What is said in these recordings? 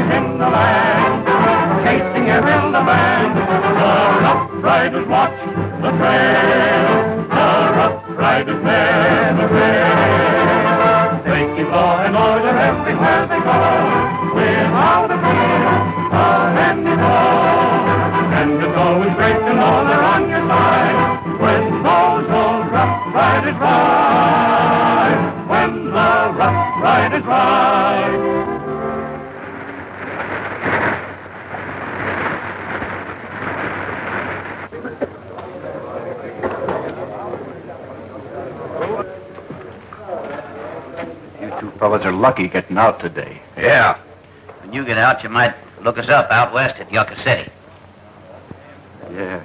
boys in the land, chasing a guerrilla band. The Rough Riders watch the trail, the Rough Riders never fail. They keep law and order everywhere they go, without a fear of any foe. And it's always great to know they're on your side when those old Rough Riders ride. When the Rough Riders ride. Fellas are lucky getting out today. Yeah. When you get out, you might look us up out west at Yucca City. Yeah,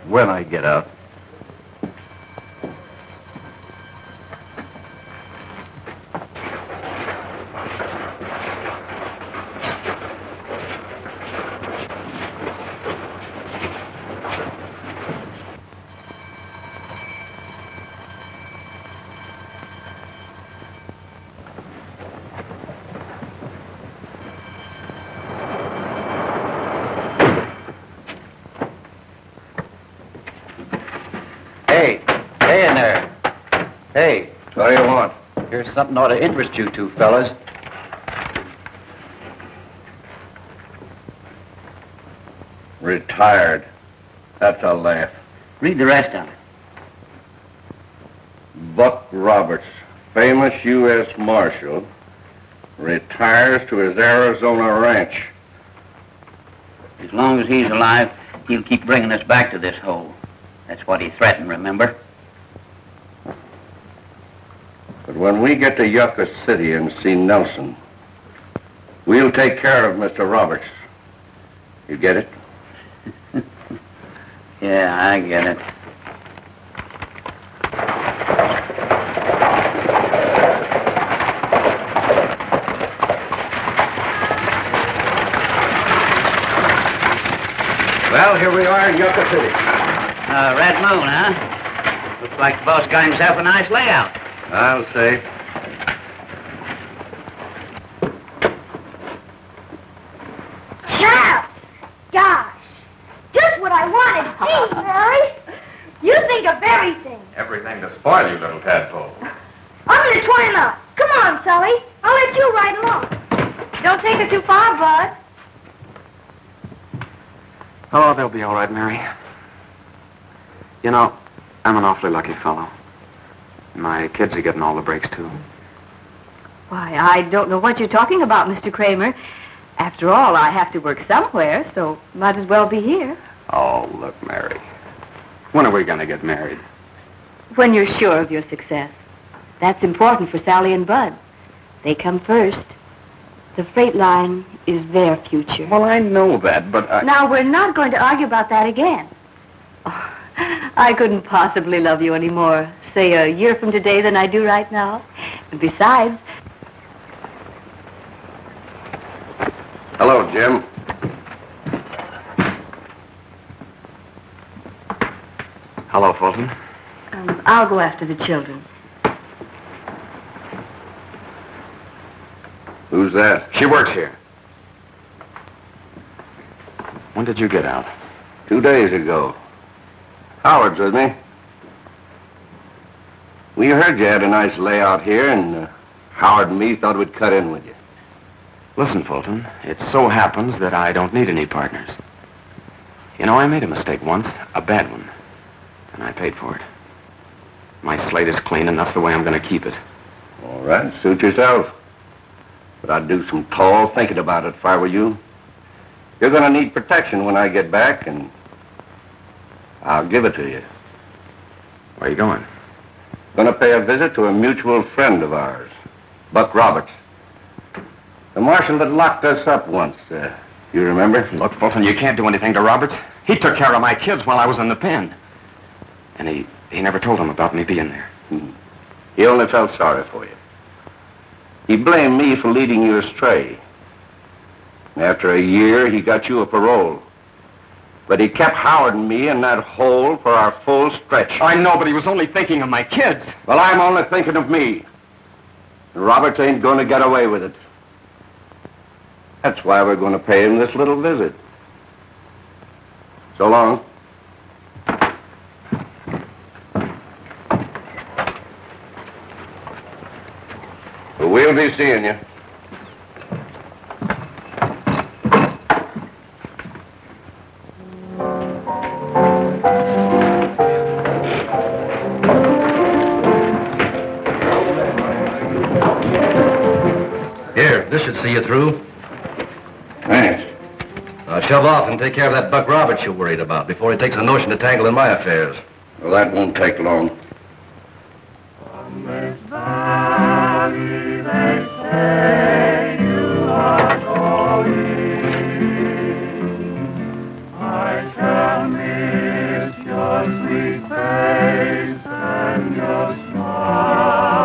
when I get out. Hey, what do you want? Here's something ought to interest you two fellas. Retired. That's a laugh. Read the rest of it. Buck Roberts, famous U.S. Marshal, retires to his Arizona ranch. As long as he's alive, he'll keep bringing us back to this hole. That's what he threatened, remember? But when we get to Yucca City and see Nelson, we'll take care of Mr. Roberts. You get it? Yeah, I get it. Well, here we are in Yucca City. Red Moon, huh? Looks like the boss got himself a nice layout. I'll say. Charles! Gosh! Just what I wanted. Gee, Mary! You think of everything. Everything to spoil you, little tadpole. I'm going to try him out. Come on, Sully. I'll let you ride along. Don't take it too far, Bud. Oh, they'll be all right, Mary. You know, I'm an awfully lucky fellow. My kids are getting all the breaks, too. Why, I don't know what you're talking about, Mr. Kramer. After all, I have to work somewhere, so might as well be here. Oh, look, Mary. When are we going to get married? When you're sure of your success. That's important for Sally and Bud. They come first. The freight line is their future. Well, I know that, but Now, we're not going to argue about that again. Oh, I couldn't possibly love you any more, say, a year from today than I do right now. And besides... Hello, Jim. Hello, Fulton. I'll go after the children. Who's that? She works here. When did you get out? 2 days ago. Howard's with me. We heard you had a nice layout here, and Howard and me thought we'd cut in with you. Listen, Fulton, it so happens that I don't need any partners. You know, I made a mistake once, a bad one, and I paid for it. My slate is clean, and that's the way I'm going to keep it. All right, suit yourself. But I'd do some tall thinking about it if I were you. You're going to need protection when I get back, and I'll give it to you. Where are you going? Going to pay a visit to a mutual friend of ours, Buck Roberts. The marshal that locked us up once, you remember? Look, Fulton, you can't do anything to Roberts. He took care of my kids while I was in the pen. And he never told them about me being there. He only felt sorry for you. He blamed me for leading you astray. After a year, he got you a parole. But he kept Howard and me in that hole for our full stretch. I know, but he was only thinking of my kids. Well, I'm only thinking of me. Roberts ain't going to get away with it. That's why we're going to pay him this little visit. So long. We'll be seeing you. Here, this should see you through. Thanks. Now shove off and take care of that Buck Roberts you're worried about before he takes a notion to tangle in my affairs. Well, that won't take long. On this valley they say you are going. I shall miss your sweet face and your smile,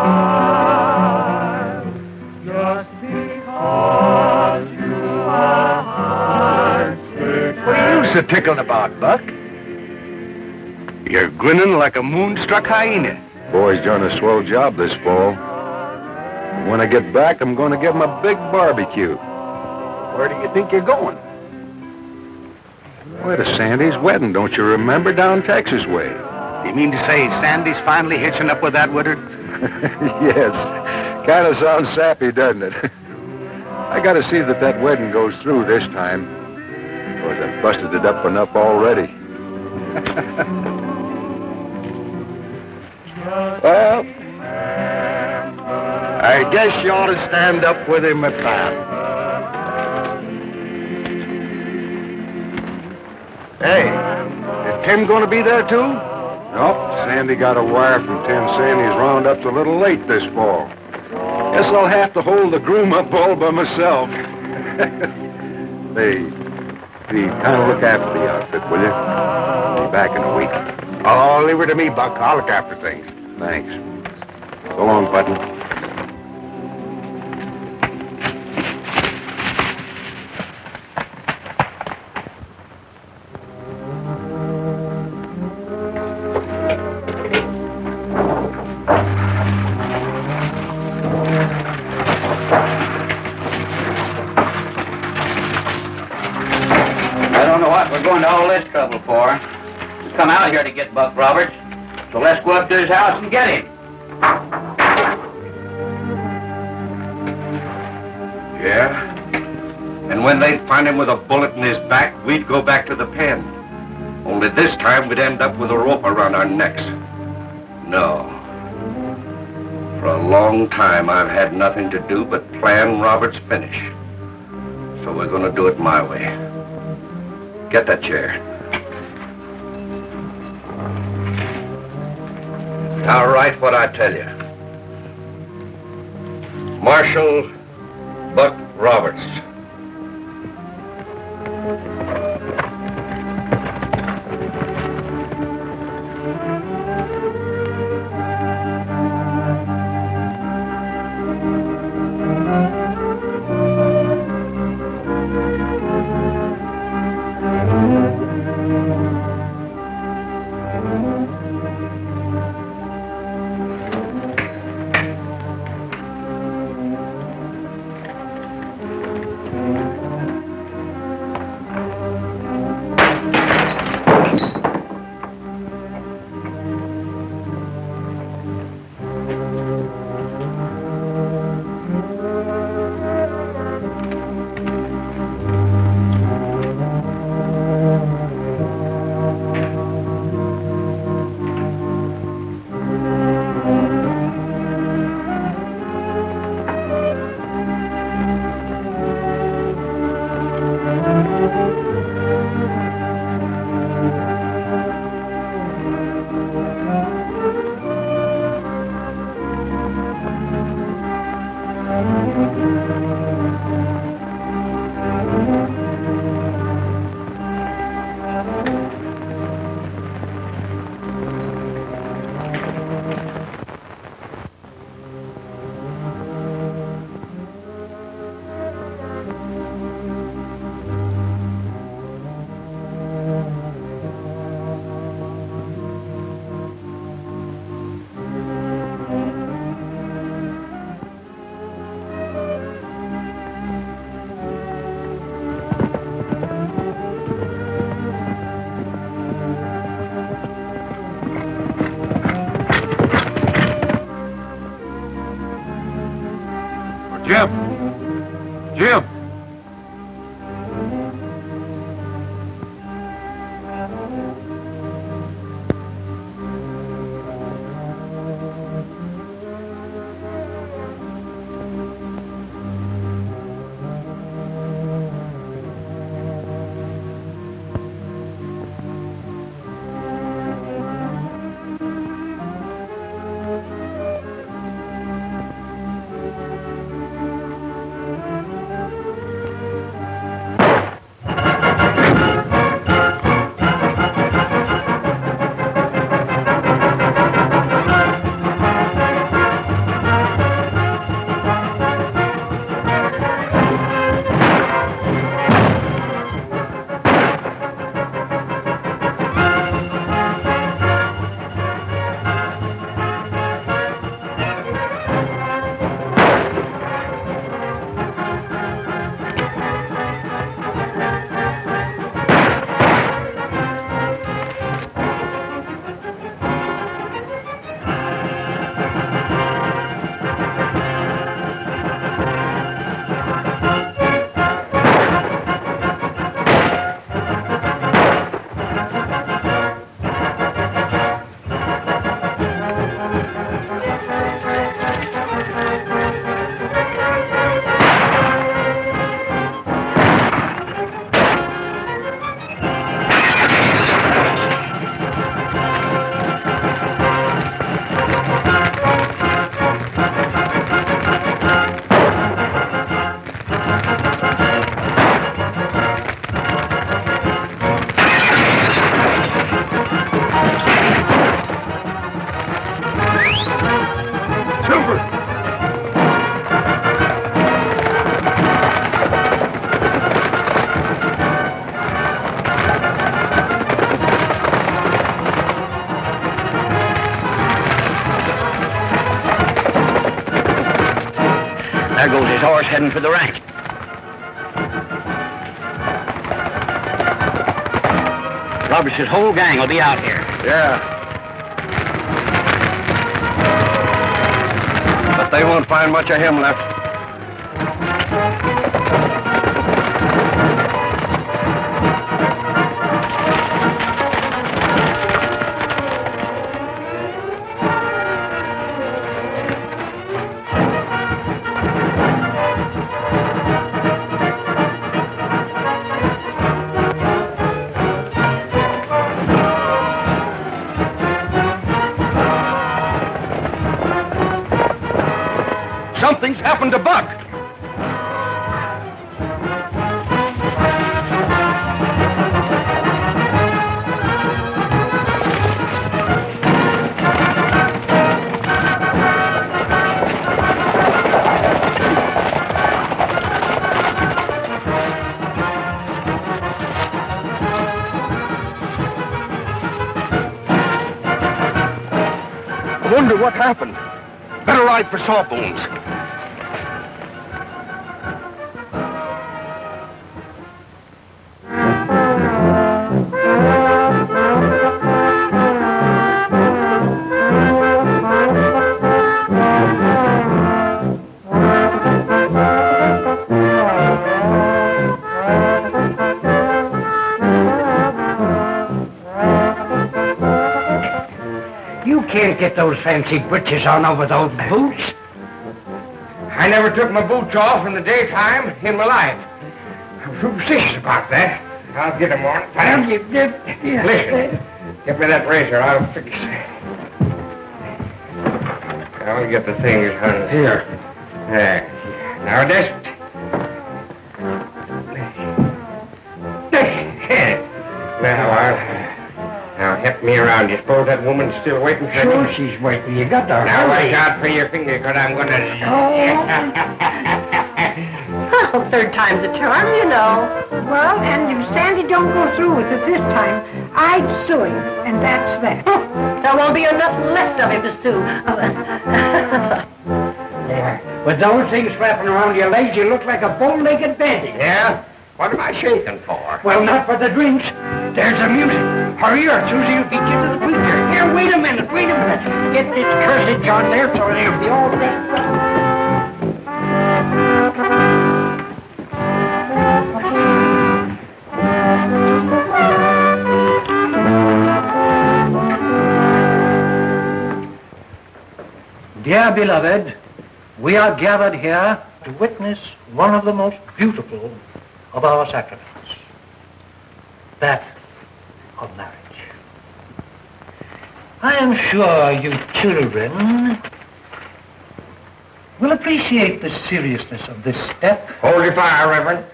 just because you are heartsick. What are you so tickled about, Buck? You're grinning like a moonstruck hyena. Boy's done a swell job this fall. When I get back, I'm going to give him a big barbecue. Where do you think you're going? Why, to Sandy's wedding, don't you remember? Down Texas way. You mean to say Sandy's finally hitching up with that widder? Yes. Kind of sounds sappy, doesn't it? I got to see that that wedding goes through this time. Because I've busted it up enough already. Well, I guess you ought to stand up with him at that. Hey, is Tim going to be there too? Nope, Sandy got a wire from Tim saying he's roundup's a little late this fall. Guess I'll have to hold the groom up all by myself. Hey, kind of look after the outfit, will you? Be back in a week. Oh, leave her to me, Buck. I'll look after things. Thanks. So long, Button. I don't know what we're going to all this trouble for. We come out here to get Buck Roberts, so let's go up to his house and get him. Yeah? And when they'd find him with a bullet in his back, we'd go back to the pen. Only this time we'd end up with a rope around our necks. No. For a long time I've had nothing to do but plan Robert's finish. So we're going to do it my way. Get that chair. Now write what I tell you. Marshal Buck Roberts. horse heading for the ranch. Roberts' whole gang will be out here. Yeah. But they won't find much of him left. Something's happened to Buck. I wonder what happened. Better ride for Sawbones. Can't get those fancy breeches on over those boots. I never took my boots off in the daytime in my life. I'm superstitious about that. I'll get them on. Listen, give me that razor. I'll fix it. I'll get the things on here. There. Now this. Now, help me around. You suppose that woman's still waiting for me? Sure she's waiting. You got to hurry. Now, watch out for your finger, because I'm going to... Oh, third time's a charm, you know. Well, and if Sandy don't go through with it this time, I'd sue him, and that's that. There won't be enough left of him to sue. Yeah. With those things flapping around your legs, you look like a bow-legged bandit. Yeah? What am I shaking for? Well, not for the drinks. There's the music. Hurry or Susie will beat you to the preacher. Here, wait a minute. Get this cursed John there so they'll be all dressed up. Dear beloved, we are gathered here to witness one of the most beautiful of our sacraments, that of marriage. I am sure you children will appreciate the seriousness of this step. Hold your fire, Reverend.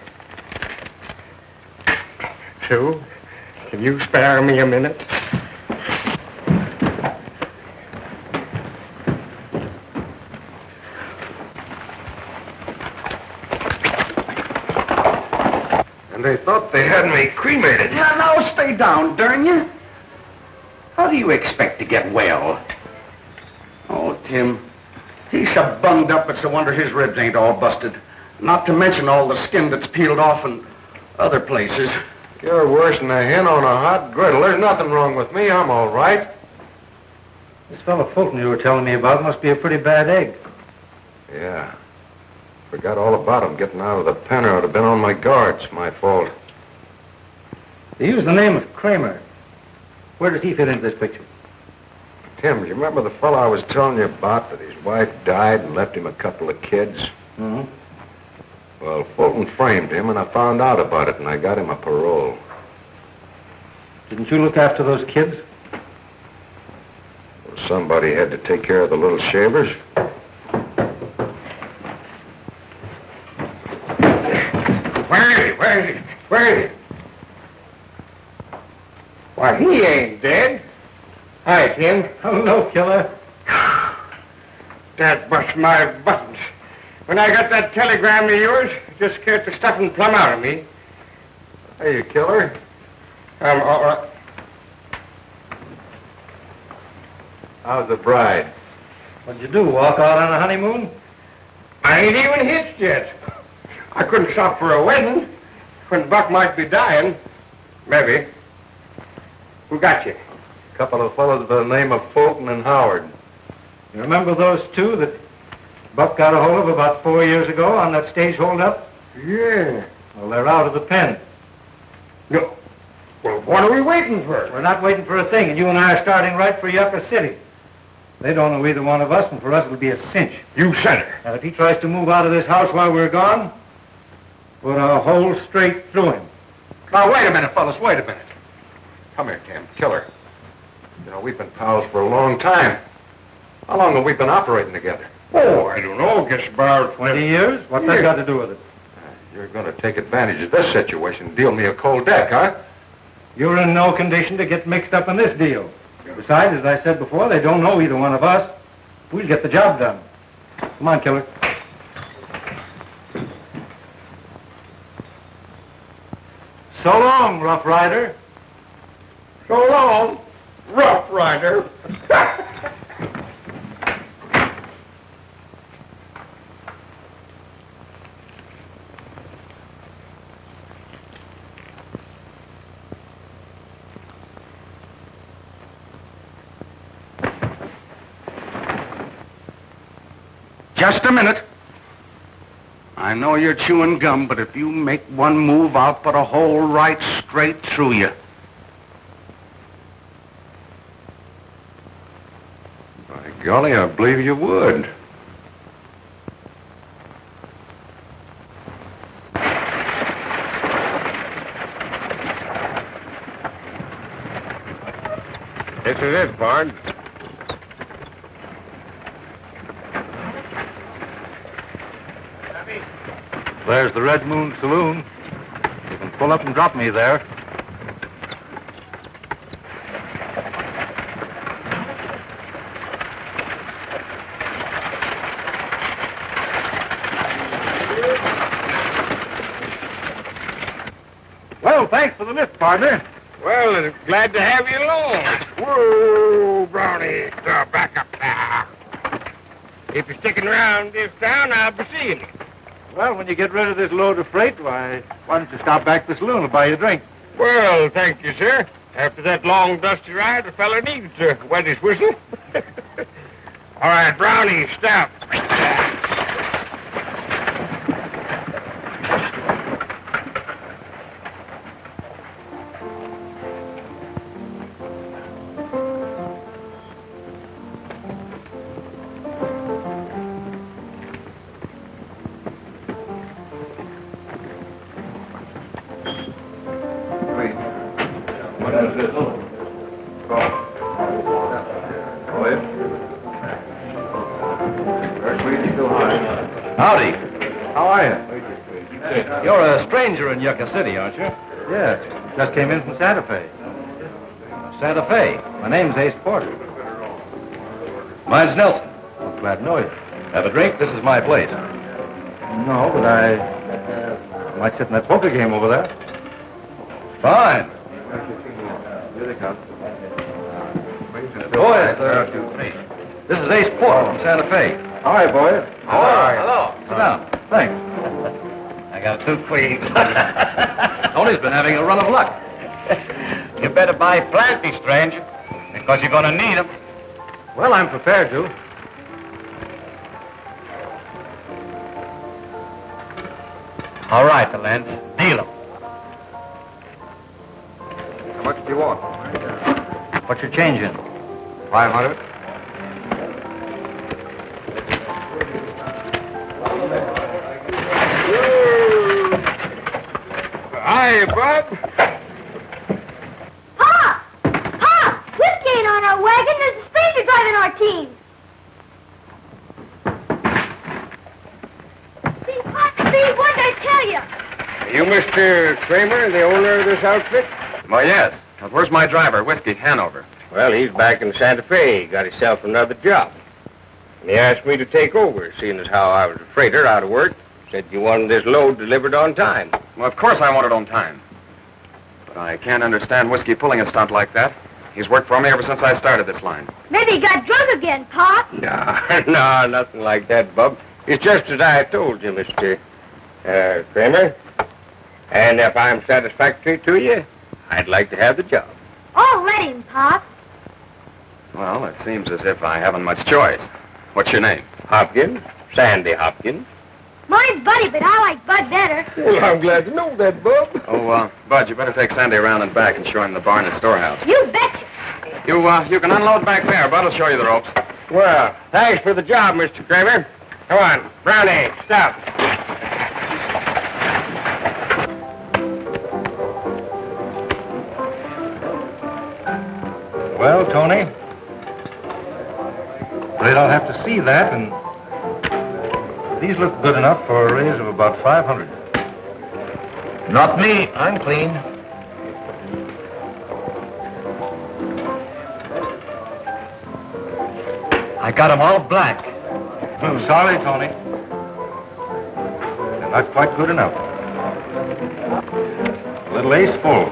Sue, can you spare me a minute? And they thought they had me cremated. Yeah, now stay down, darn you. How do you expect to get well? Oh, Tim, he's so bunged up it's a wonder his ribs ain't all busted. Not to mention all the skin that's peeled off in other places. You're worse than a hen on a hot griddle. There's nothing wrong with me. I'm all right. This fellow Fulton you were telling me about must be a pretty bad egg. Yeah. Forgot all about him getting out of the pen, or I'd have been on my guard. It's my fault. They use the name of Kramer. Where does he fit into this picture? Tim, do you remember the fellow I was telling you about, that his wife died and left him a couple of kids? Mm-hmm. Well, Fulton framed him, and I found out about it, and I got him a parole. Didn't you look after those kids? Well, somebody had to take care of the little shavers. Where is he? Why, he ain't dead. Hi, Tim. Hello, killer. That bust my buttons. When I got that telegram of yours, it just scared the stuffing plumb out of me. Hey, you killer. All right. How's the bride? What'd you do, walk out on a honeymoon? I I ain't even hitched yet. I couldn't stop for a wedding when Buck might be dying. Maybe. Who got you? A couple of fellows by the name of Fulton and Howard. You remember those two that Buck got a hold of about 4 years ago on that stage holdup? Yeah. Well, they're out of the pen. No. Well, what are we waiting for? We're not waiting for a thing, and you and I are starting right for Yucca City. They don't know either one of us, and for us it'll be a cinch. You said it. And if he tries to move out of this house while we're gone, put a hole straight through him. Now, wait a minute, fellas, wait a minute. Come here, Tim. Killer. You know, we've been pals for a long time. How long have we been operating together? Oh, I don't know. Guess about 20 years? What's that got to do with it? You're going to take advantage of this situation and deal me a cold deck, huh? You're in no condition to get mixed up in this deal. Besides, as I said before, they don't know either one of us. We'll get the job done. Come on, Killer. So long, Rough Rider. So long, Rough Rider. Just a minute. I know you're chewing gum, but if you make one move, I'll put a hole right straight through you. By golly, I believe you would. This is it, Bard. There's the Red Moon Saloon. You can pull up and drop me there. Well, thanks for the lift, partner. Well, glad to have you along. Whoa, Brownie. Back up now. If you're sticking around this town, I'll be seeing you. Well, when you get rid of this load of freight, why don't you stop back to the saloon and buy you a drink? Well, thank you, sir. After that long, dusty ride, a fella needs to wet his whistle. All right, Brownie, stop. Howdy. How are you? You're a stranger in Yucca City, aren't you? Yes, just came in from Santa Fe. Santa Fe. My name's Ace Porter. Mine's Nelson. I'm glad to know you. Have a drink? This is my place. No, but I might sit in that poker game over there. Fine. Here they come. Boys, this is Ace Porter from Santa Fe. All right, boys. Hello. Sit down. Thanks. I got 2 queens. Tony's been having a run of luck. You better buy plenty, stranger, because you're going to need them. Well, I'm prepared to. All right, the Lens. Deal them. How much do you want? What's your change in? 500. Hi, Bob. Pa! Pa! Whiskey ain't on our wagon. There's a stranger driving our team. See, what'd I tell you? You Mr. Kramer, the owner of this outfit? Well, yes. But where's my driver, Whiskey Hanover? Well, he's back in Santa Fe. He got himself another job. And he asked me to take over, seeing as how I was a freighter out of work. Said you wanted this load delivered on time. Well, of course I want it on time. But I can't understand Whiskey pulling a stunt like that. He's worked for me ever since I started this line. Maybe he got drunk again, Pa. No, nothing like that, Bub. It's just as I told you, Mr. Kramer. And if I'm satisfactory to you, I'd like to have the job. Oh, let him, Pop. Well, it seems as if I haven't much choice. What's your name? Hopkins. Sandy Hopkins. Mine's Buddy, but I like Bud better. Well, I'm glad to know that, Bub. Oh, Bud, you better take Sandy around and back and show him the barn and storehouse. You betcha. You can unload back there. Bud will show you the ropes. Well, thanks for the job, Mr. Kramer. Come on, Brownie, stop. Well, Tony, afraid I'll have to see that, and these look good enough for a raise of about 500. Not me. I'm clean. I got 'em all black. I'm sorry, Tony. They're not quite good enough. A little ace full.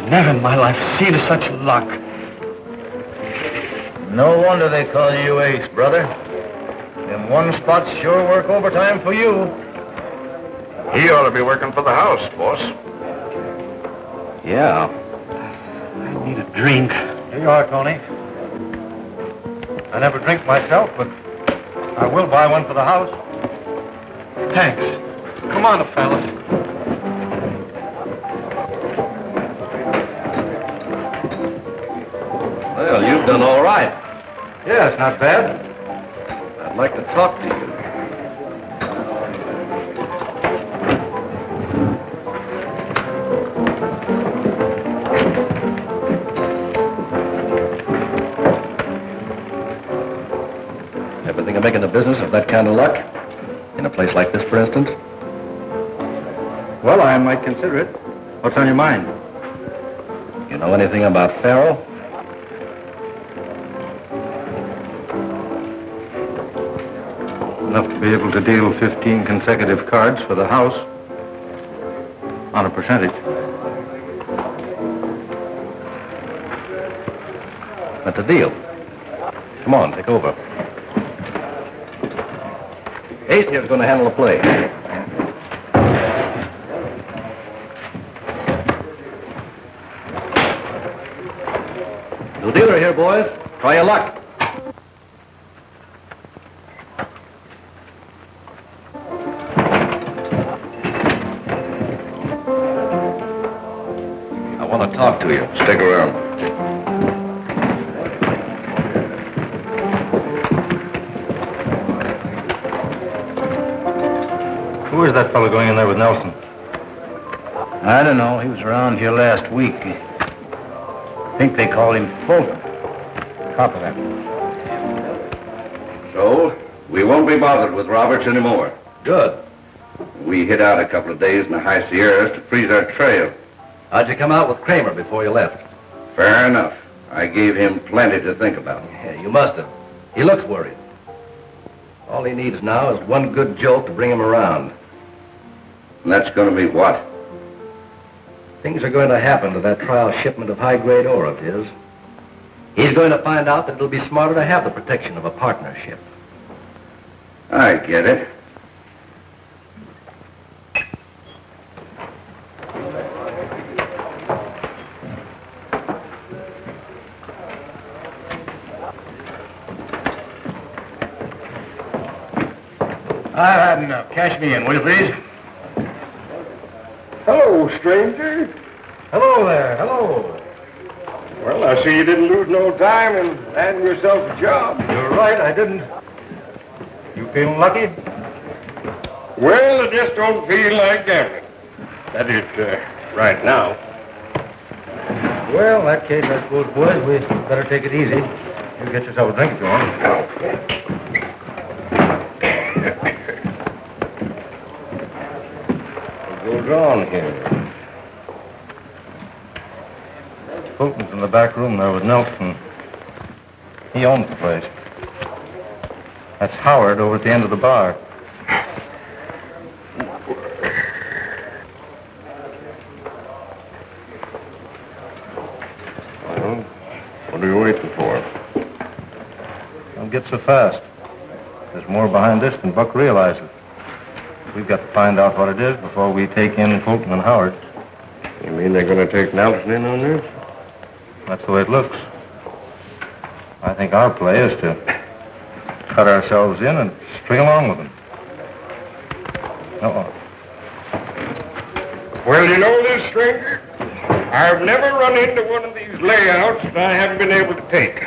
Never in my life seen such luck. No wonder they call you Ace, brother. Them one spots sure work overtime for you. He ought to be working for the house, boss. Yeah. I need a drink. Here you are, Tony. I never drink myself, but I will buy one for the house. Thanks. Come on, fellas. Well, you've done all right. Yeah, it's not bad. I'd like to talk to you. Ever think of making a business of that kind of luck? In a place like this, for instance? Well, I might consider it. What's on your mind? You know anything about Farrell? Enough to be able to deal 15 consecutive cards for the house on a percentage. That's a deal. Come on, take over. Ace here's going to handle the play. New dealer here, boys. Try your luck. I want to talk to you. Stick around. Who is that fellow going in there with Nelson? I don't know. He was around here last week. I think they call him Fulton. Copy that. So, we won't be bothered with Roberts anymore. Good. We hid out a couple of days in the high Sierras to freeze our trail. How'd you come out with Kramer before you left? Fair enough. I gave him plenty to think about. Yeah, you must have. He looks worried. All he needs now is one good joke to bring him around. And that's going to be what? Things are going to happen to that trial shipment of high-grade ore of his. He's going to find out that it'll be smarter to have the protection of a partnership. I get it. Hatton, cash me in, will you, please? Hello, stranger. Hello there, hello. Well, I see you didn't lose no time in landing yourself a job. You're right, I didn't. You feeling lucky? Well, I just don't feel like gambling. That is, right now. Well, in that case, I suppose, boys, we better take it easy. You get yourself a drink if you want. What goes on here? Fulton's in the back room there with Nelson. He owns the place. That's Howard over at the end of the bar. Well, what are you waiting for? get so fast. There's more behind this than Buck realizes. We've got to find out what it is before we take in Fulton and Howard. You mean they're going to take Nelson in on this? That's the way it looks. I think our play is to cut ourselves in and string along with them. Uh-oh. Well, you know this, stranger? I've never run into one of these layouts that I haven't been able to take.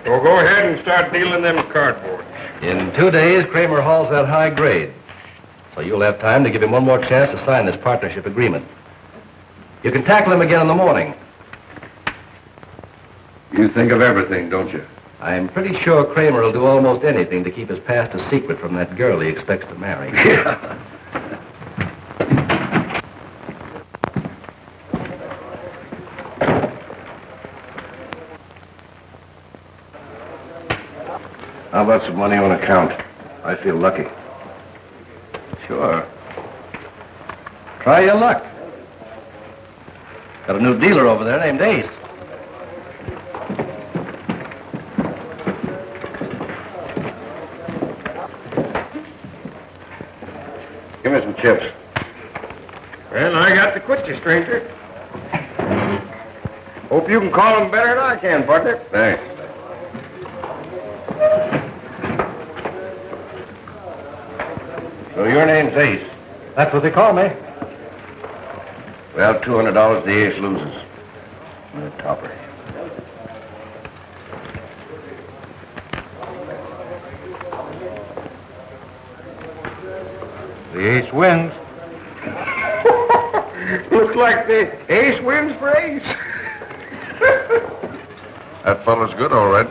So go ahead and start dealing them cardboard. In 2 days, Kramer hauls that high grade. So you'll have time to give him one more chance to sign this partnership agreement. You can tackle him again in the morning. You think of everything, don't you? I'm pretty sure Kramer will do almost anything to keep his past a secret from that girl he expects to marry. Yeah. How about some money on account? I feel lucky. Sure. Try your luck. Got a new dealer over there named Ace. Give me some chips. Well, I got to quit you, stranger. Hope you can call them better than I can, partner. Thanks. So your name's Ace. That's what they call me. Well, $200 the Ace loses. The topper. The Ace wins. Looks like the Ace wins for Ace. That fellow's good, all right.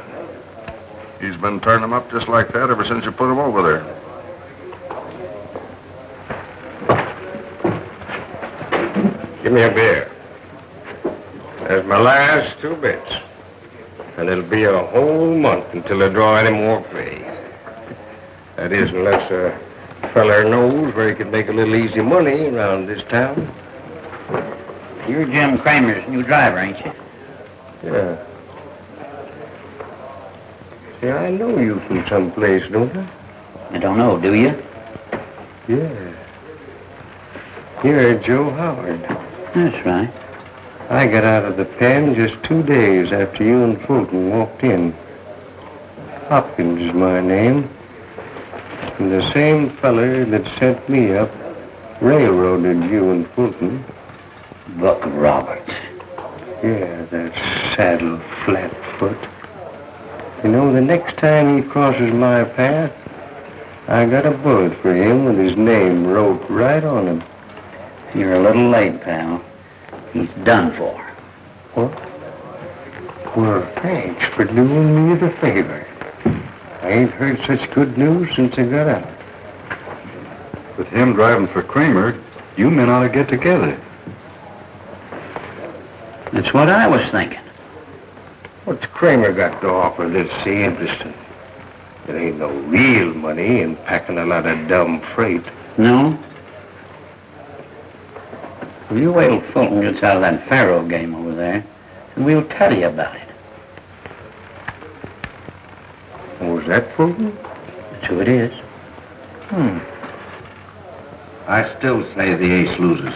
He's been turning them up just like that ever since you put him over there. Give me a beer. That's my last 2 bits. And it'll be a whole month until I draw any more pay. That is, unless a feller knows where he can make a little easy money around this town. You're Jim Kramer's new driver, ain't you? Yeah. See, I know you from someplace, don't I? I don't know, do you? Yeah. You're Joe Howard. That's right. I got out of the pen just 2 days after you and Fulton walked in. Hopkins is my name. And the same feller that sent me up railroaded you and Fulton. Buck Roberts. Yeah, that saddle flat-foot. You know, the next time he crosses my path, I got a bullet for him with his name wrote right on him. You're a little late, pal. He's done for. What? Well, thanks for doing me the favor. I ain't heard such good news since I got out. With him driving for Kramer, you men ought to get together. That's what I was thinking. What's Kramer got to offer that's so interesting? There ain't no real money in packing a lot of dumb freight. No? Well, you wait till Fulton gets out of that faro game over there, and we'll tell you about it. Was that Fulton? That's who it is. I still say the Ace loses.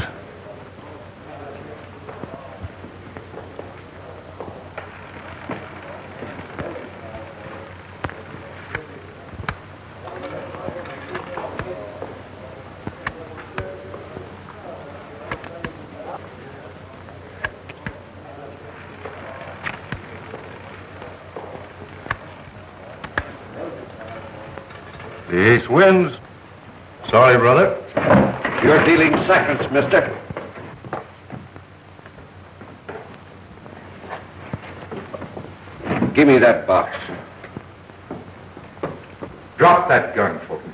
The Ace wins. Sorry, brother. You're dealing seconds, mister. Give me that box. Drop that gun, Fulton.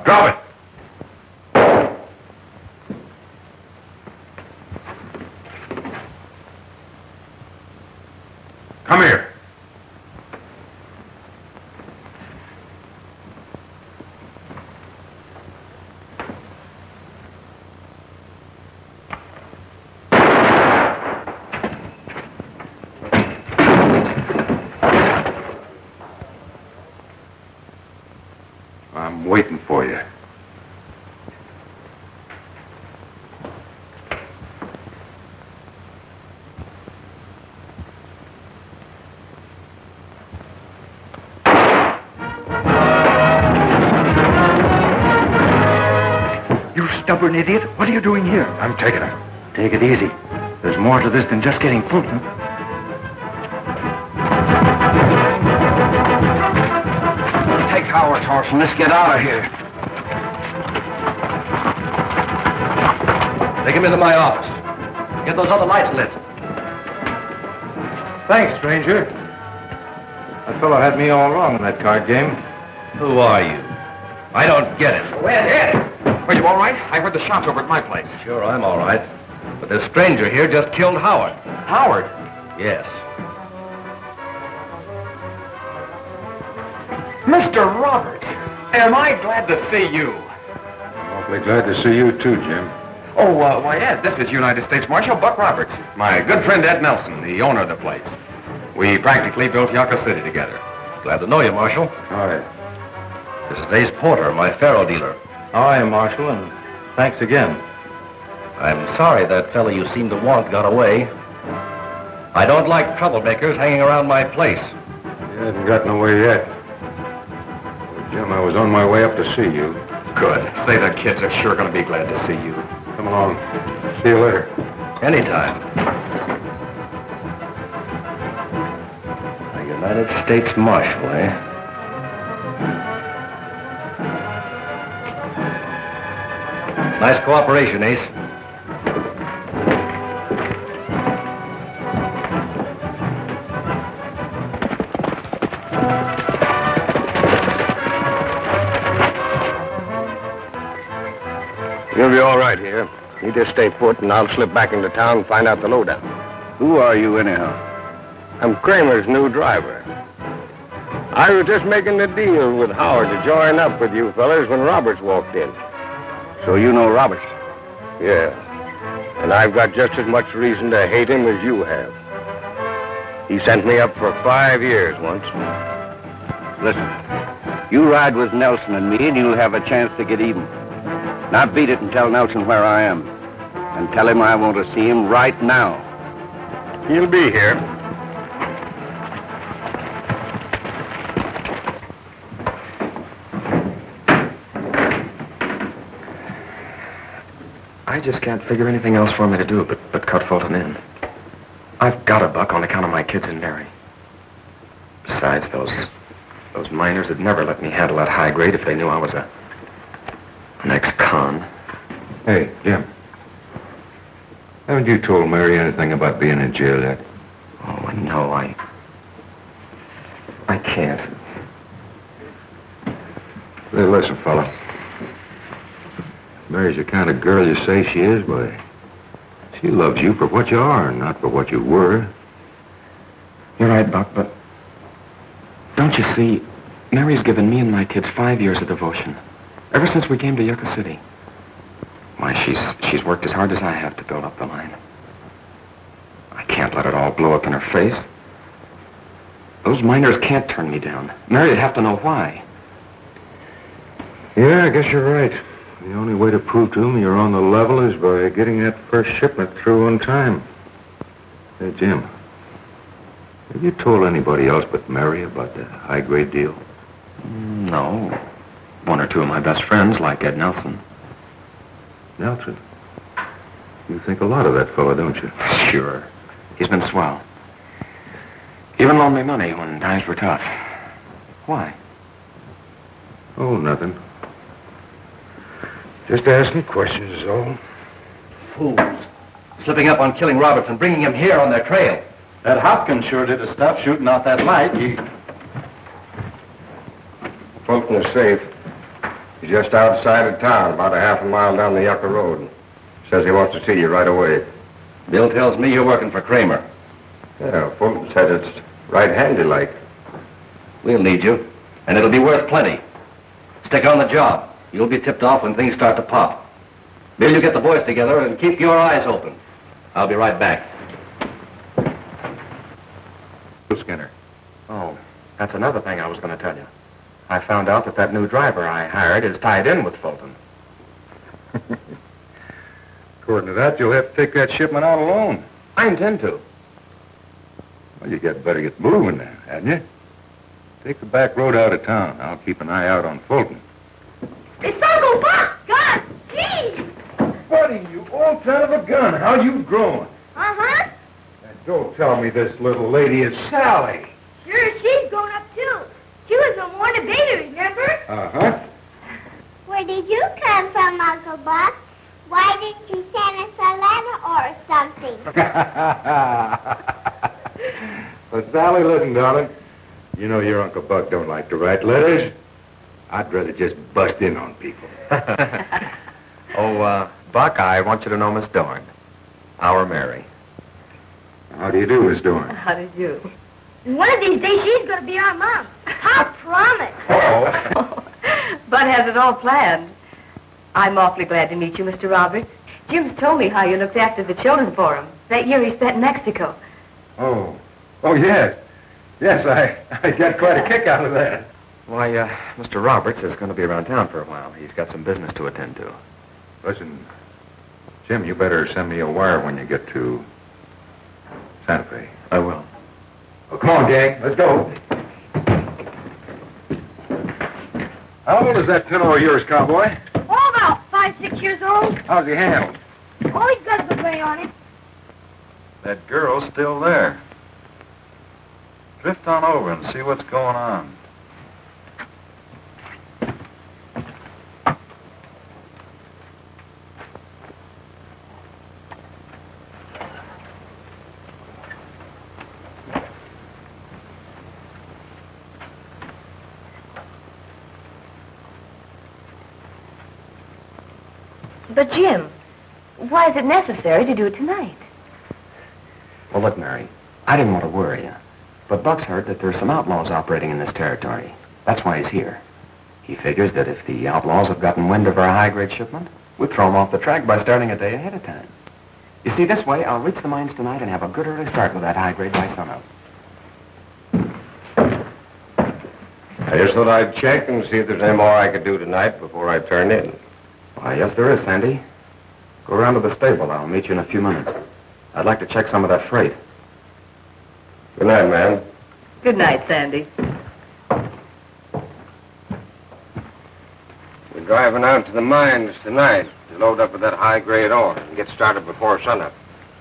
Drop it! Come here. I'm waiting for you. You stubborn idiot. What are you doing here? I'm taking her. Take it easy. There's more to this than just getting Fulton. Take Howard's horse and let's get out of here. Take him into my office. Get those other lights lit. Thanks, stranger. That fellow had me all wrong in that card game. Who are you? I don't get it. Well, Ed, are you all right? I heard the shots over at my place. Sure, I'm all right. But this stranger here just killed Howard. Howard? Yes. Mr. Roberts, am I glad to see you? Awfully glad to see you too, Jim. Oh, why, Ed, this is United States Marshal Buck Roberts, my good friend Ed Nelson, the owner of the place. We practically built Yucca City together. Glad to know you, Marshal. All right. This is Ace Porter, my faro dealer. How are you, Marshal, and thanks again. I'm sorry that fellow you seem to want got away. I don't like troublemakers hanging around my place. You hasn't gotten away yet. Well, Jim, I was on my way up to see you. Good. Say the kids are sure going to be glad to see you. Come along. See you later. Anytime. A United States Marshal, eh? Nice cooperation, Ace. You'll be all right here. You just stay put, and I'll slip back into town and find out the lowdown. Who are you, anyhow? I'm Kramer's new driver. I was just making the deal with Howard to join up with you fellas when Roberts walked in. So you know Roberts? Yeah. And I've got just as much reason to hate him as you have. He sent me up for 5 years once. Listen, you ride with Nelson and me, and you'll have a chance to get even. Now beat it and tell Nelson where I am. And tell him I want to see him right now. He'll be here. I just can't figure anything else for me to do but cut Fulton in. I've got a buck on account of my kids and Mary. Besides, those miners would never let me handle that high grade if they knew I was an ex-con. Hey, Jim. Haven't you told Mary anything about being in jail yet? Oh, no, I can't. Hey, listen, fella. Mary's the kind of girl you say she is, boy. She loves you for what you are, not for what you were. You're right, Buck, but don't you see, Mary's given me and my kids 5 years of devotion. Ever since we came to Yucca City. Why, she's worked as hard as I have to build up the line. I can't let it all blow up in her face. Those miners can't turn me down. Mary'd have to know why. Yeah, I guess you're right. The only way to prove to them you're on the level is by getting that first shipment through on time. Hey, Jim, have you told anybody else but Mary about the high-grade deal? No. One or two of my best friends, like Ed Nelson. Nelson? You think a lot of that fellow, don't you? Sure. He's been swell. Even loaned me money when times were tough. Why? Oh, nothing. Just asking questions is all. Fools. Slipping up on killing Roberts and bringing him here on their trail. That Hopkins sure did a stop shooting out that light. Fulton is safe. He's just outside of town, about a half a mile down the Yucca Road. Says he wants to see you right away. Bill tells me you're working for Kramer. Yeah, Fulton said it's right handy like. We'll need you, and it'll be worth plenty. Stick on the job. You'll be tipped off when things start to pop. Bill, you get the boys together and keep your eyes open. I'll be right back. Skinner. Oh, that's another thing I was going to tell you. I found out that new driver I hired is tied in with Fulton. According to that, you'll have to take that shipment out alone. I intend to. Well, you better get moving then, hadn't you? Take the back road out of town. I'll keep an eye out on Fulton. It's Uncle Buck! God, geez! Buddy, you old son of a gun, how you've grown. Uh-huh. And don't tell me this little lady is Sally. Sure, she's grown up, too. She was no more than a baby, remember? Uh-huh. Where did you come from, Uncle Buck? Why didn't you send us a letter or something? But Sally, listen, darling. You know your Uncle Buck don't like to write letters. I'd rather just bust in on people. Buck, I want you to know Miss Doran. Our Mary. How do you do, Miss Doran? How did you? One of these days, she's going to be our mom. I promise. Uh-oh. Bud has it all planned. I'm awfully glad to meet you, Mr. Roberts. Jim's told me how you looked after the children for him that year he spent in Mexico. Oh, yes. Yes, I got quite a kick out of that. Why, Mr. Roberts is going to be around town for a while. He's got some business to attend to. Listen, Jim, you better send me a wire when you get to Santa Fe. I will. Well, come on, gang. Let's go. How old is that pinto of yours, cowboy? Oh, about 5, 6 years old. How's he handled? Oh, he's got a good way on it. That girl's still there. Drift on over and see what's going on. But, Jim, why is it necessary to do it tonight? Well, look, Mary, I didn't want to worry you. But Buck's heard that there's some outlaws operating in this territory. That's why he's here. He figures that if the outlaws have gotten wind of our high-grade shipment, we'll throw them off the track by starting a day ahead of time. You see, this way, I'll reach the mines tonight and have a good early start with that high-grade by sunup. I just thought I'd check and see if there's any more I could do tonight before I turn in. Why, yes, there is, Sandy. Go around to the stable. I'll meet you in a few minutes. I'd like to check some of that freight. Good night, man. Good night, Sandy. We're driving out to the mines tonight to load up with that high-grade ore and get started before sunup.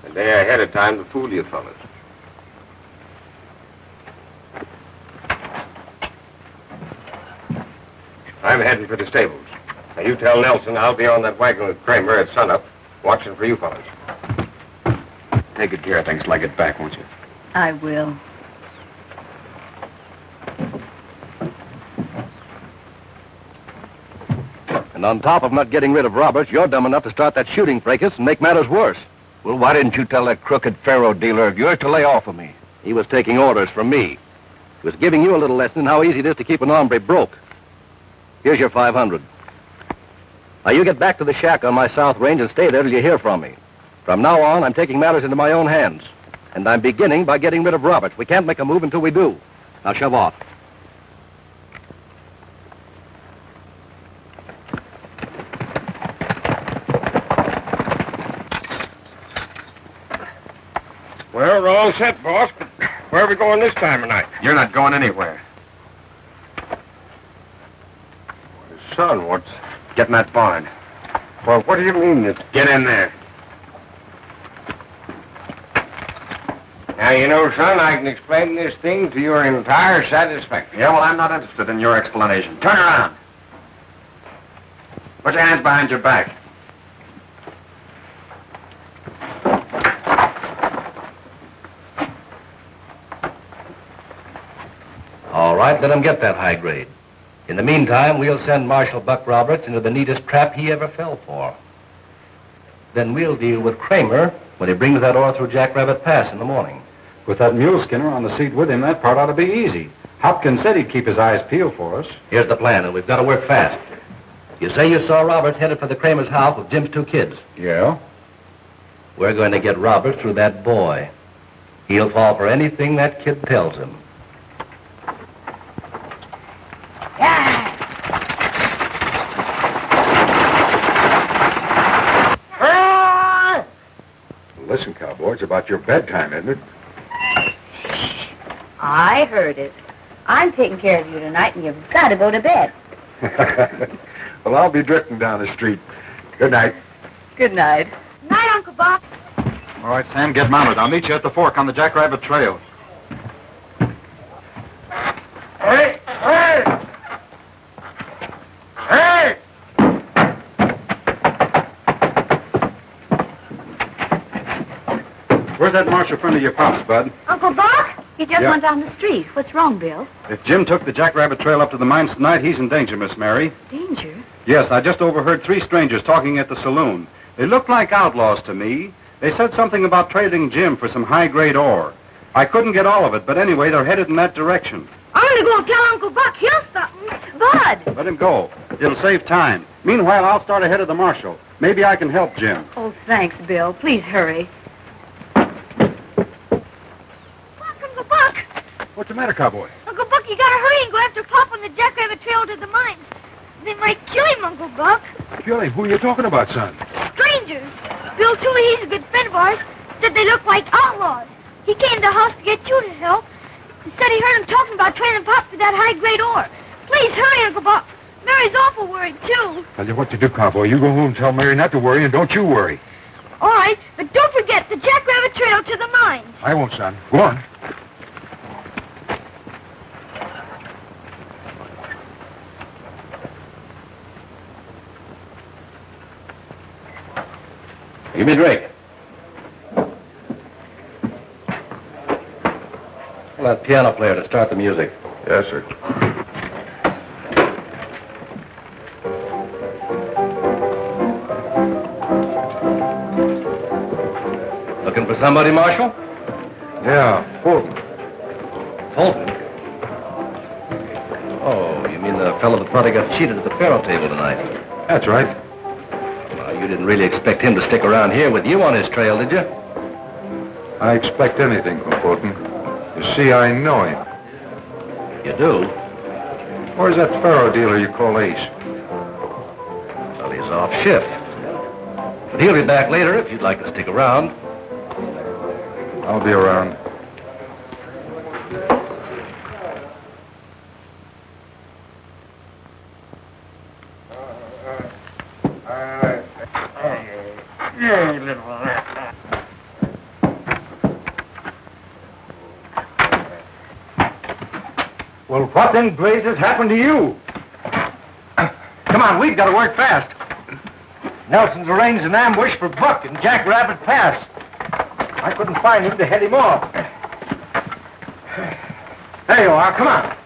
A day ahead of time to fool you fellas. I'm heading for the stables. Now, you tell Nelson I'll be on that wagon with Kramer at sunup, watching for you fellas. Take good care of things till I get back, won't you? I will. And on top of not getting rid of Roberts, you're dumb enough to start that shooting fracas and make matters worse. Well, why didn't you tell that crooked faro dealer of yours to lay off of me? He was taking orders from me. He was giving you a little lesson in how easy it is to keep an hombre broke. Here's your 500. Now, you get back to the shack on my south range and stay there till you hear from me. From now on, I'm taking matters into my own hands. And I'm beginning by getting rid of Roberts. We can't make a move until we do. Now, shove off. Well, we're all set, boss, but where are we going this time of night? You're not going anywhere. Son, what's... Get in that barn. Well, what do you mean? Get in there. Now, you know, son, I can explain this thing to your entire satisfaction. Yeah, well, I'm not interested in your explanation. Turn around. Put your hands behind your back. All right, let him get that high grade. In the meantime, we'll send Marshal Buck Roberts into the neatest trap he ever fell for. Then we'll deal with Kramer when he brings that ore through Jackrabbit Pass in the morning. With that mule skinner on the seat with him, that part ought to be easy. Hopkins said he'd keep his eyes peeled for us. Here's the plan, and we've got to work fast. You say you saw Roberts headed for the Kramer's house with Jim's 2 kids. Yeah? We're going to get Roberts through that boy. He'll fall for anything that kid tells him. Yeah, Listen, cowboy, it's about your bedtime, isn't it? I heard it. I'm taking care of you tonight, and you've got to go to bed. Well, I'll be drifting down the street. Good night. Good night. Night, Uncle Buck. All right, Sam, get mounted. I'll meet you at the fork on the Jackrabbit Trail. Hey! Hey! Hey! Where's that Marshal friend of your pop's, Bud? Uncle Buck? He just Yeah. went down the street. What's wrong, Bill? If Jim took the Jackrabbit Trail up to the mines tonight, he's in danger, Miss Mary. Danger? Yes, I just overheard 3 strangers talking at the saloon. They looked like outlaws to me. They said something about trading Jim for some high-grade ore. I couldn't get all of it, but anyway, they're headed in that direction. I'm going to go and tell Uncle Buck. He'll stop me. Bud! Let him go. It'll save time. Meanwhile, I'll start ahead of the Marshal. Maybe I can help Jim. Oh, thanks, Bill. Please hurry. Uncle Buck! What's the matter, cowboy? Uncle Buck, you gotta hurry and go after Pop on the Jackrabbit Trail to the mines. They might kill him, Uncle Buck. Kill him? Who are you talking about, son? Strangers. Bill Tooley, he's a good friend of ours, said they look like outlaws. He came to the house to get you to help. He said he heard him talking about trading Pop for that high-grade ore. Please hurry, Uncle Buck. Mary's awful worried, too. Tell you what to do, cowboy. You go home and tell Mary not to worry, and don't you worry. All right, but don't forget the Jackrabbit Trail to the mines. I won't, son. Go on. Give me a drink. Tell that piano player to start the music. Yes, sir. Looking for somebody, Marshal? Yeah, Fulton. Fulton? Oh, you mean the fellow that probably got cheated at the faro table tonight? That's right. Well, you didn't really expect him to stick around here with you on his trail, did you? I expect anything from Fulton. You see, I know him. You do? Where's that faro dealer you call Ace? Well, he's off shift. But he'll be back later if you'd like to stick around. I'll be around. Well, what in blazes happened to you? Come on, we've got to work fast. Nelson's arranged an ambush for Buck in Jackrabbit Pass. I couldn't find him to head him off. There you are, come on.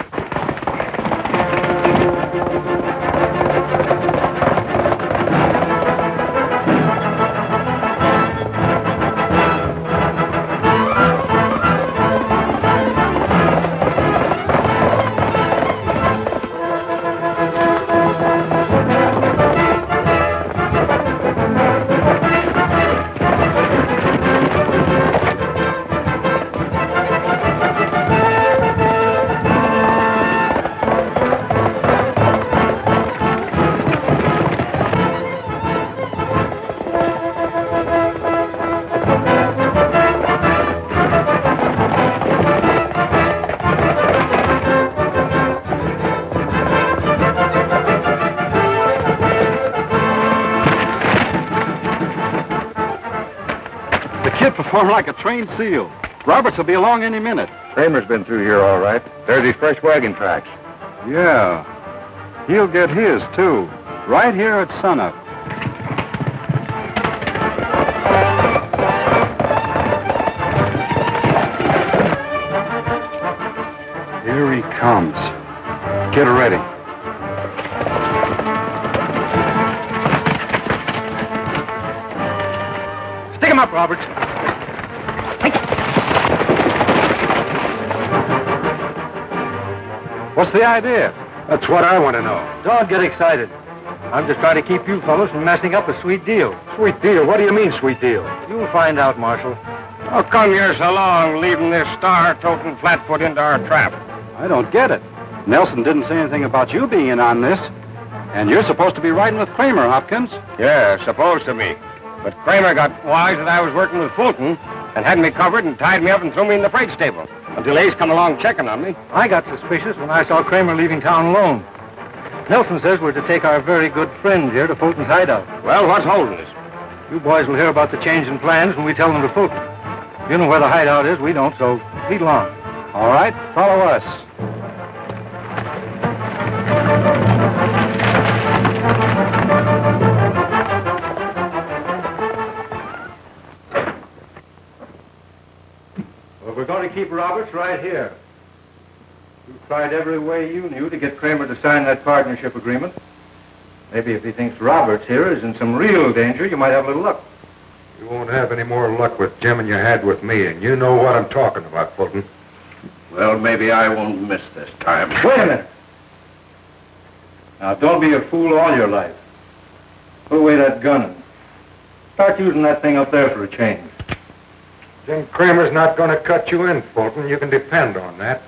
Perform like a trained seal. Roberts will be along any minute. Kramer's been through here all right. There's his fresh wagon tracks. Yeah. He'll get his, too. Right here at sunup. Here he comes. Get ready. Stick him up, Roberts. What's the idea? That's what I want to know. Don't get excited. I'm just trying to keep you fellows from messing up a sweet deal. Sweet deal? What do you mean, sweet deal? You'll find out, Marshal. How come you're so long leaving this star-toting flatfoot into our trap? I don't get it. Nelson didn't say anything about you being in on this. And you're supposed to be riding with Kramer, Hopkins. Yeah, supposed to be. But Kramer got wise that I was working with Fulton and had me covered and tied me up and threw me in the freight stable until Ace come along checking on me. I got suspicious when I saw Kramer leaving town alone. Nelson says we're to take our very good friend here to Fulton's hideout. Well, what's holding us? You boys will hear about the change in plans when we tell them to Fulton. You know where the hideout is, we don't, so lead along. All right, follow us. Well, we're going to keep Roberts right here. You tried every way you knew to get Kramer to sign that partnership agreement. Maybe if he thinks Roberts here is in some real danger, you might have a little luck. You won't have any more luck with Jim than you had with me, and you know what I'm talking about, Fulton. Well, maybe I won't miss this time. Wait a minute. Now, don't be a fool all your life. Put away that gun and start using that thing up there for a change. Jim Kramer's not going to cut you in, Fulton. You can depend on that.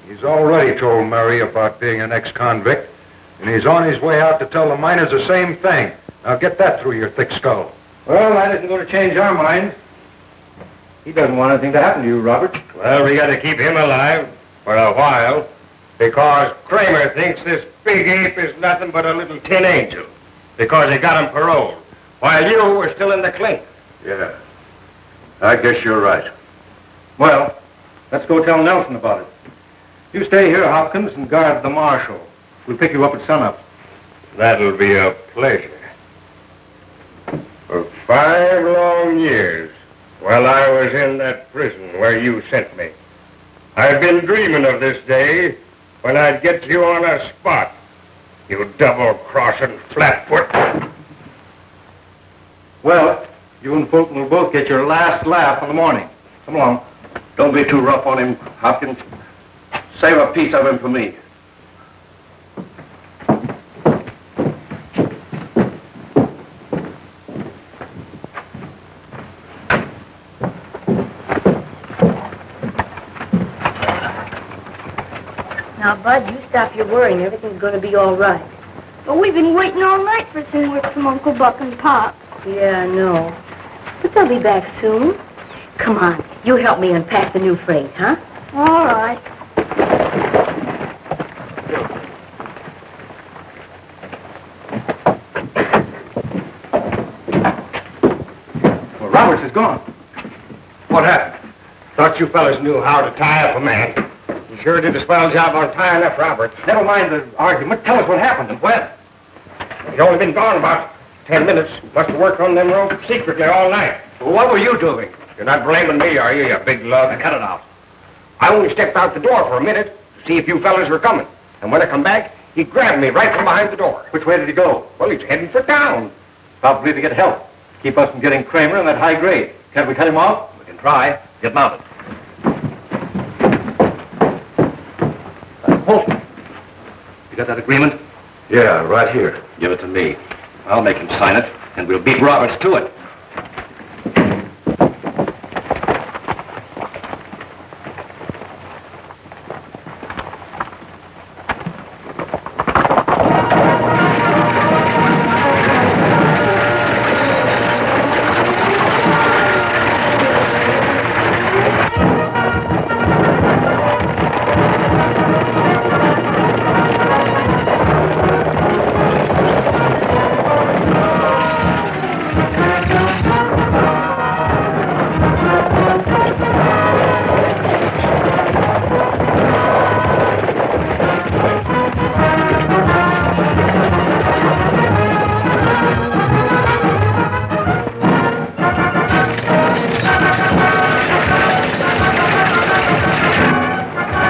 He's already told Murray about being an ex-convict, and he's on his way out to tell the miners the same thing. Now, get that through your thick skull. Well, that isn't going to change our minds. He doesn't want anything to happen to you, Robert. Well, we got to keep him alive for a while because Kramer thinks this big ape is nothing but a little tin angel because they got him paroled while you were still in the clink. Yeah. I guess you're right. Well, let's go tell Nelson about it. You stay here, Hopkins, and guard the Marshal. We'll pick you up at sunup. That'll be a pleasure. For 5 long years, while I was in that prison where you sent me, I've been dreaming of this day when I'd get you on a spot, you double-crossing flatfoot. Well, you and Fulton will both get your last laugh in the morning. Come along. Don't be too rough on him, Hopkins. Save a piece of him for me. Now, Bud, you stop your worrying. Everything's going to be all right. But we've been waiting all night for some word from Uncle Buck and Pop. Yeah, I know. But they'll be back soon. Come on. You help me unpack the new freight, huh? All right. Well, Roberts is gone. What happened? Thought you fellas knew how to tie up a man. You sure did a swell job on tying up Robert. Never mind the argument. Tell us what happened and when. He's only been gone about 10 minutes. Must have worked on them ropes secretly all night. Well, what were you doing? You're not blaming me, are you, you big lug? Now, cut it out. I only stepped out the door for a minute to see if you fellas were coming. And when I come back, he grabbed me right from behind the door. Which way did he go? Well, he's heading for town. Probably to get help. Keep us from getting Kramer in that high grade. Can't we cut him off? We can try. Get mounted. Fulton, you got that agreement? Yeah, right here. Give it to me. I'll make him sign it, and we'll beat Roberts to it.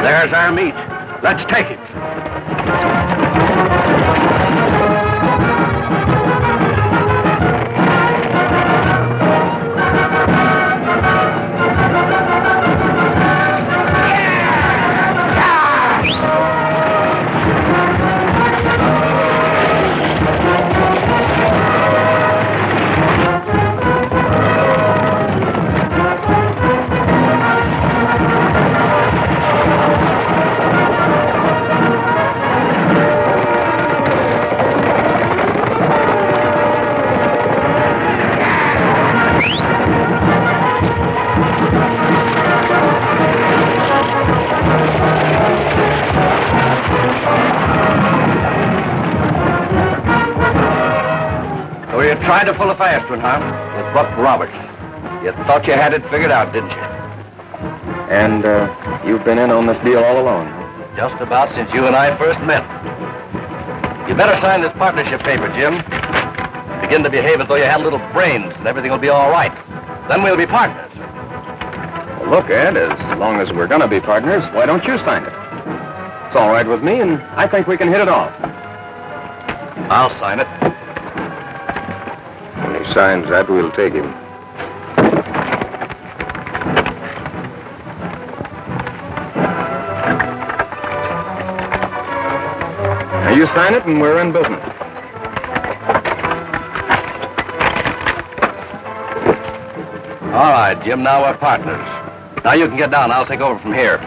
There's our meat. Let's take it. tried to pull a fast one, huh? With Buck Roberts. You thought you had it figured out, didn't you? And you've been in on this deal all along. Just about since you and I first met. You better sign this partnership paper, Jim. Begin to behave as though you had a little brains, and everything will be all right. Then we'll be partners. Well, look, Ed, as long as we're going to be partners, why don't you sign it? It's all right with me, and I think we can hit it off. I'll sign it. When he signs that, we'll take him. Now, you sign it, and we're in business. All right, Jim, now we're partners. Now you can get down. I'll take over from here.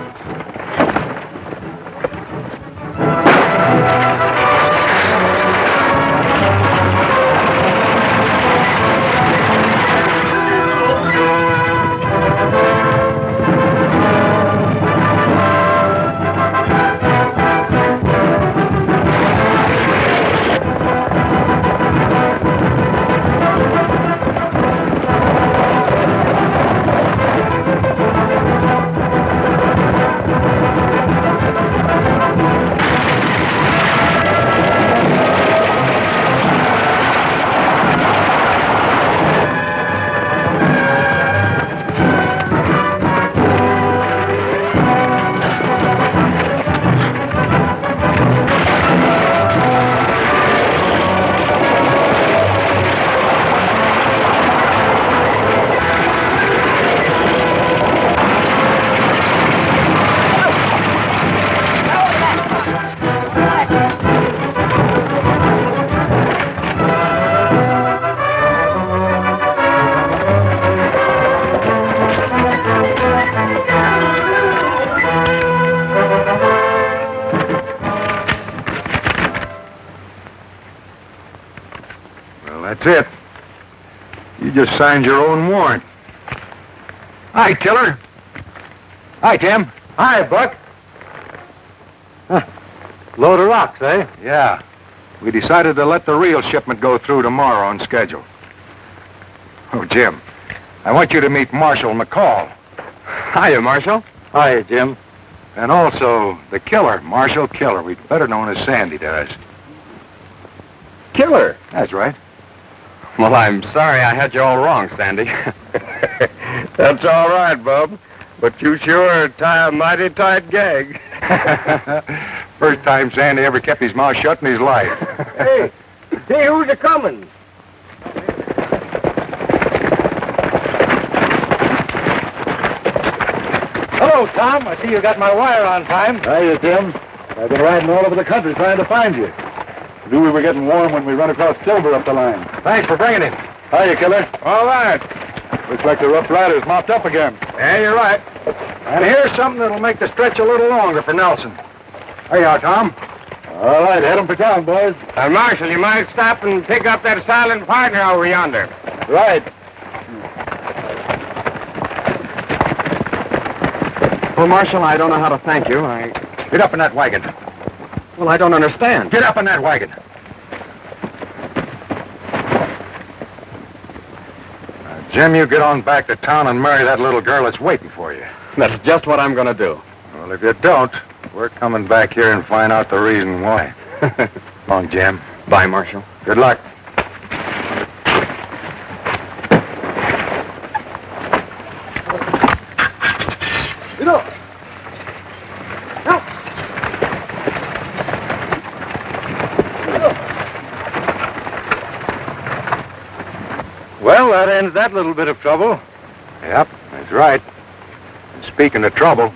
That's it. You just signed your own warrant. Hi, Killer. Hi, Tim. Hi, Buck. Huh. Load of rocks, eh? Yeah. We decided to let the real shipment go through tomorrow on schedule. Oh, Jim, I want you to meet Marshal McCall. Hiya, Marshal. Hi, Jim. And also the Killer, Marshal Killer. We're better known as Sandy to us. Killer? That's right. Well, I'm sorry I had you all wrong, Sandy. That's all right, Bub. But you sure tie a mighty tight gag. First time Sandy ever kept his mouth shut in his life. Hey, who's a-coming? Hello, Tom. I see you got my wire on time. Hiya, Tim. I've been riding all over the country trying to find you. Knew we were getting warm when we run across Silver up the line. Thanks for bringing him. Hiya, Killer. All right. Looks like the Rough Riders mopped up again. Yeah, you're right. And here's something that'll make the stretch a little longer for Nelson. There you are, Tom. All right, head 'em for town, boys. Marshal, you might stop and pick up that silent partner over yonder. Right. Well, Marshal, I don't know how to thank you. Get up in that wagon. Well, I don't understand. Get up in that wagon. Jim, you get on back to town and marry that little girl that's waiting for you. That's just what I'm going to do. Well, if you don't, we're coming back here and find out the reason why. Long, Jim. Bye, Marshal. Good luck. Get up. Well, that ends that little bit of trouble. Yep, that's right. And speaking of trouble,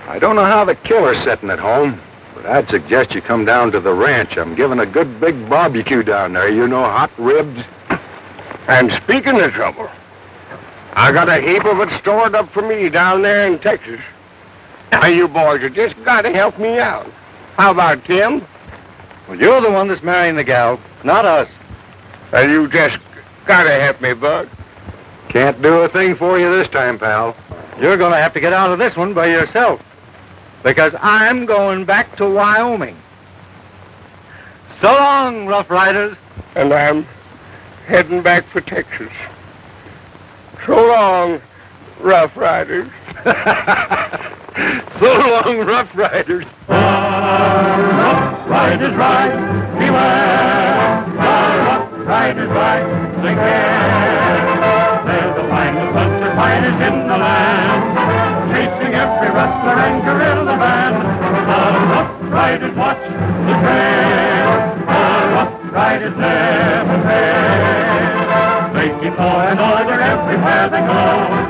I don't know how the Killer's sitting at home, but I'd suggest you come down to the ranch. I'm giving a good big barbecue down there. You know, hot ribs. And speaking of trouble, I got a heap of it stored up for me down there in Texas. Now, you boys have just got to help me out. How about Tim? Well, you're the one that's marrying the gal, not us. And you just got to help me, Buck. Can't do a thing for you this time, pal. You're going to have to get out of this one by yourself. Because I'm going back to Wyoming. So long, Rough Riders. And heading back for Texas. So long, Rough Riders. So long, Rough Riders. Rough Riders ride, beware. The Rough Riders ride, they care. They're the finest bunch of fighters in the land, chasing every rustler and guerrilla band. The Rough Riders watch the trail. The Rough Riders never fail. They keep law and order everywhere they go.